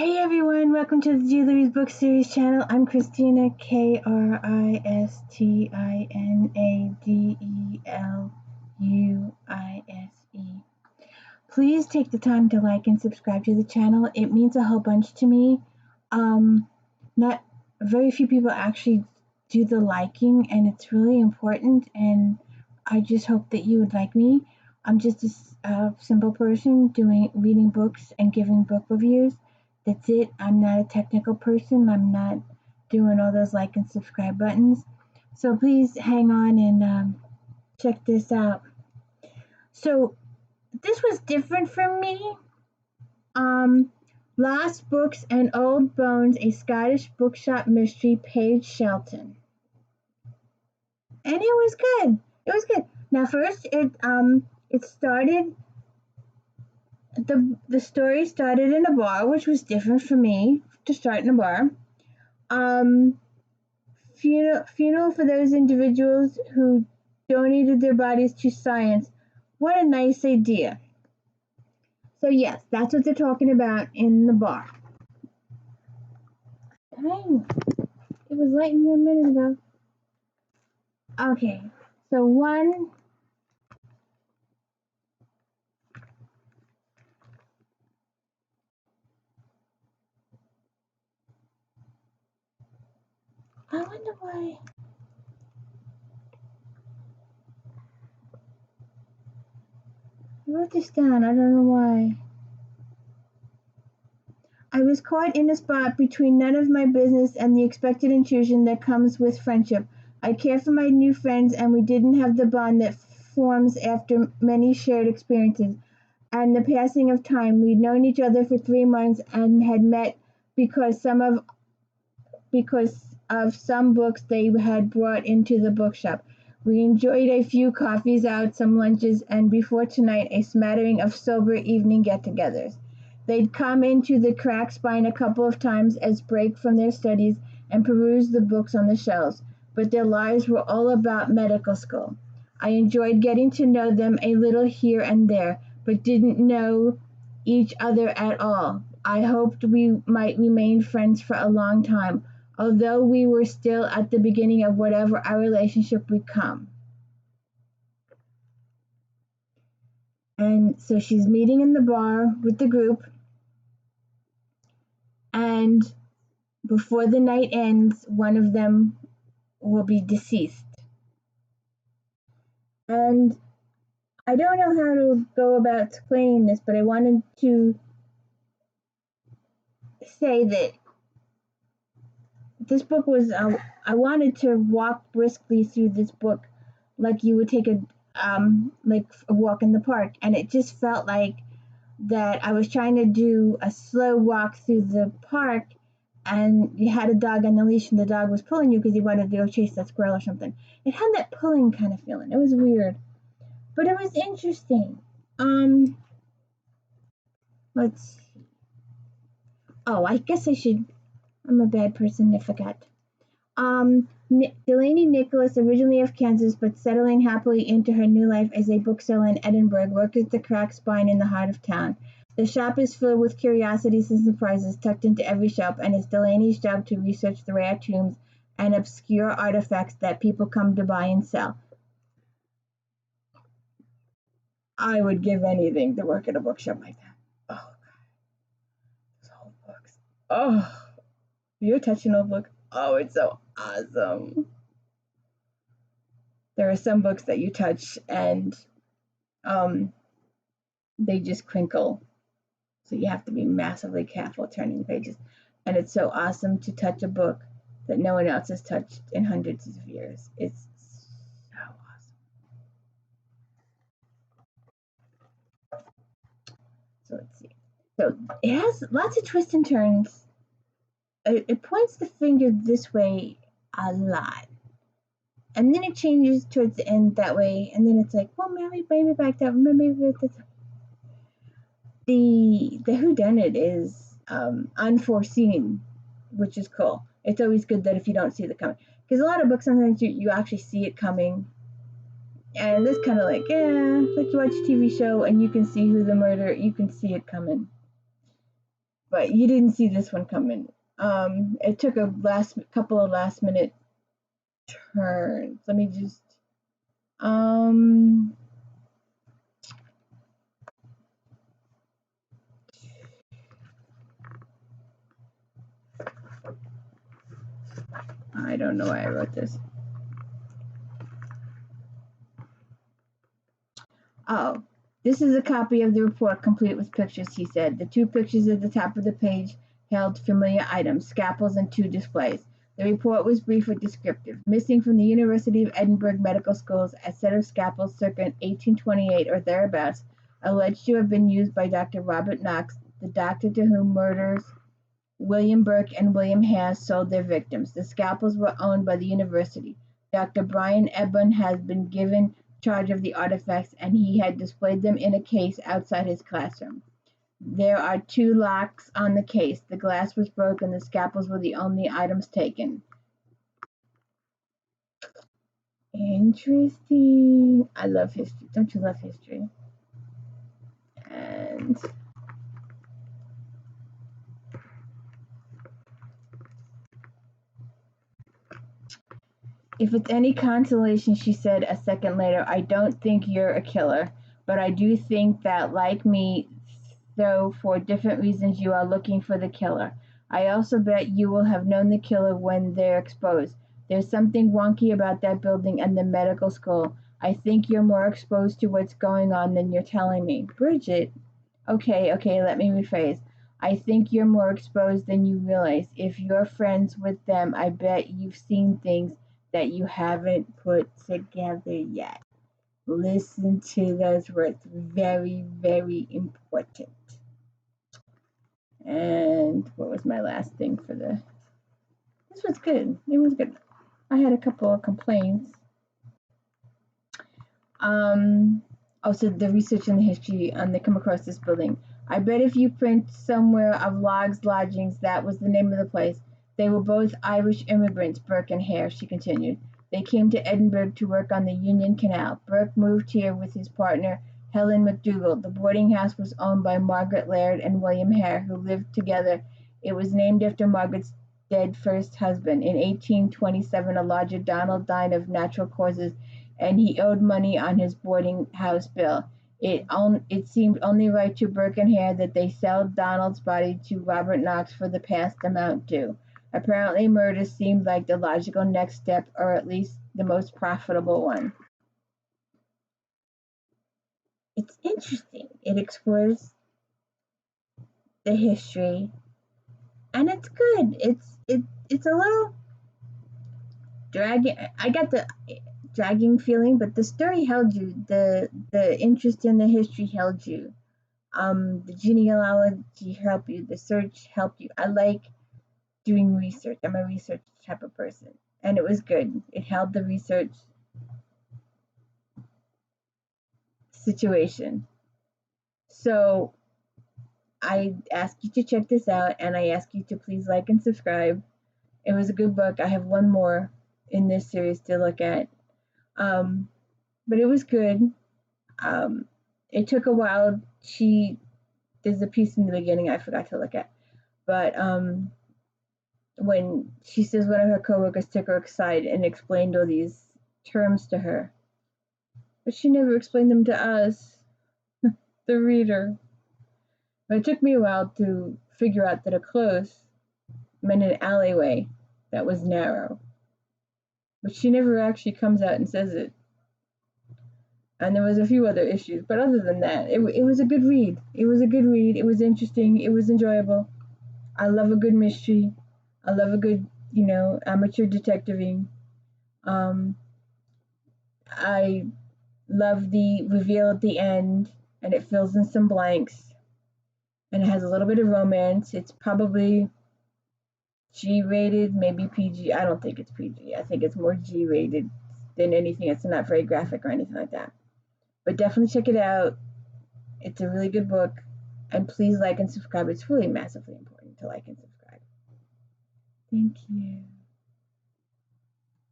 Hey everyone, welcome to the Julie's Book Series channel. I'm Christina, KRISTINADELUISE. Please take the time to like and subscribe to the channel. It means a whole bunch to me. Not very few people actually do the liking, and it's really important, and I just hope that you would like me. I'm just a simple person reading books and giving book reviews. That's it. I'm not a technical person. I'm not doing all those like and subscribe buttons. So please hang on and check this out. So this was different for me. Lost Books and Old Bones, a Scottish bookshop mystery, Paige Shelton. And it was good. It was good. Now first it started the story started in a bar, which was different for me to start in a bar. Funeral for those individuals who donated their bodies to science. What a nice idea. So yes, that's what they're talking about in the bar. Dang, it was light in here a minute ago. Okay, so one. I wonder why. I wrote this down. I don't know why. I was caught in a spot between none of my business and the expected intrusion that comes with friendship. I care for my new friends, and we didn't have the bond that forms after many shared experiences and the passing of time. We'd known each other for 3 months and had met because of some books they had brought into the bookshop. We enjoyed a few coffees out, some lunches, and before tonight a smattering of sober evening get-togethers. They'd come into the crack spine a couple of times as break from their studies and peruse the books on the shelves, but their lives were all about medical school. I enjoyed getting to know them a little here and there, but didn't know each other at all. I hoped we might remain friends for a long time, although we were still at the beginning of whatever our relationship would come. And so she's meeting in the bar with the group, and before the night ends, one of them will be deceased. And I don't know how to go about explaining this, but I wanted to say that this book was, I wanted to walk briskly through this book like you would take a walk in the park, and it just felt like that I was trying to do a slow walk through the park, and you had a dog on the leash and the dog was pulling you because he wanted to go chase that squirrel or something. It had that pulling kind of feeling. It was weird, but it was interesting. Let's see. Oh, I guess I'm a bad person. I forgot. Delaney Nicholas, originally of Kansas but settling happily into her new life as a bookseller in Edinburgh, works at the crack spine in the heart of town. The shop is filled with curiosities and surprises tucked into every shelf, and it's Delaney's job to research the rare tombs and obscure artifacts that people come to buy and sell. I would give anything to work at a bookshop like that. Oh, God. Those old books. Oh, you're touching old book. Oh, it's so awesome. There are some books that you touch and they just crinkle. So you have to be massively careful turning the pages. And it's so awesome to touch a book that no one else has touched in hundreds of years. It's so awesome. So let's see. So it has lots of twists and turns. It points the finger this way a lot. And then it changes towards the end that way. And then it's like, well, maybe back that way. Maybe that's... The whodunit is unforeseen, which is cool. It's always good that if you don't see the coming, because a lot of books sometimes you actually see it coming, and this kind of like you watch a TV show and you can see who the murderer, you can see it coming. but you didn't see this one coming. It took a couple of last minute turns. Let me just I don't know why I wrote this. Oh, this is a copy of the report complete with pictures, he said. The two pictures at the top of the page held familiar items, scalpels, and two displays. The report was brief but descriptive. Missing from the University of Edinburgh Medical Schools, a set of scalpels circa 1828 or thereabouts, alleged to have been used by Dr. Robert Knox, the doctor to whom murders William Burke and William Hare sold their victims. The scalpels were owned by the university. Dr. Brian Ebbon has been given charge of the artifacts, and he had displayed them in a case outside his classroom. There are two locks on the case. The glass was broken. The scalpels were the only items taken. Interesting. I love history. Don't you love history? And if it's any consolation, she said a second later, I don't think you're a killer, but I do think that, like me, though for different reasons, you are looking for the killer. I also bet you will have known the killer when they're exposed. There's something wonky about that building and the medical school. I think you're more exposed to what's going on than you're telling me. Bridget, okay, let me rephrase. I think you're more exposed than you realize. If you're friends with them, I bet you've seen things that you haven't put together yet. Listen to those words. Very, very important. And what was my last thing for the... This was good. It was good. I had a couple of complaints. Also, the research and the history on the come across this building. I bet if you print somewhere of Logs Lodgings, that was the name of the place. They were both Irish immigrants, Burke and Hare, she continued. They came to Edinburgh to work on the Union Canal. Burke moved here with his partner, Helen McDougall. The boarding house was owned by Margaret Laird and William Hare, who lived together. It was named after Margaret's dead first husband. In 1827, a lodger, Donald, died of natural causes, and he owed money on his boarding house bill. It seemed only right to Burke and Hare that they sell Donald's body to Robert Knox for the past amount due. Apparently, murder seemed like the logical next step, or at least the most profitable one. It's interesting. It explores the history, and it's good. It's a little dragging. I got the dragging feeling, but the story held you. The interest in the history held you. The genealogy helped you. The search helped you. I like doing research. I'm a research type of person, and it was good. It held the research situation. So I ask you to check this out, and I ask you to please like and subscribe. It was a good book. I have one more in this series to look at, but it was good. It took a while. There's a piece in the beginning I forgot to look at, but when she says one of her coworkers took her aside and explained all these terms to her, but she never explained them to us, the reader. But it took me a while to figure out that a close meant an alleyway that was narrow. But she never actually comes out and says it. And there was a few other issues, but other than that, it was a good read. It was a good read. It was interesting. It was enjoyable. I love a good mystery. I love a good, amateur detectiving. I love the reveal at the end, and it fills in some blanks. And it has a little bit of romance. It's probably G-rated, maybe PG. I don't think it's PG. I think it's more G-rated than anything. It's not very graphic or anything like that. But definitely check it out. It's a really good book. And please like and subscribe. It's really massively important to like and subscribe. Thank you.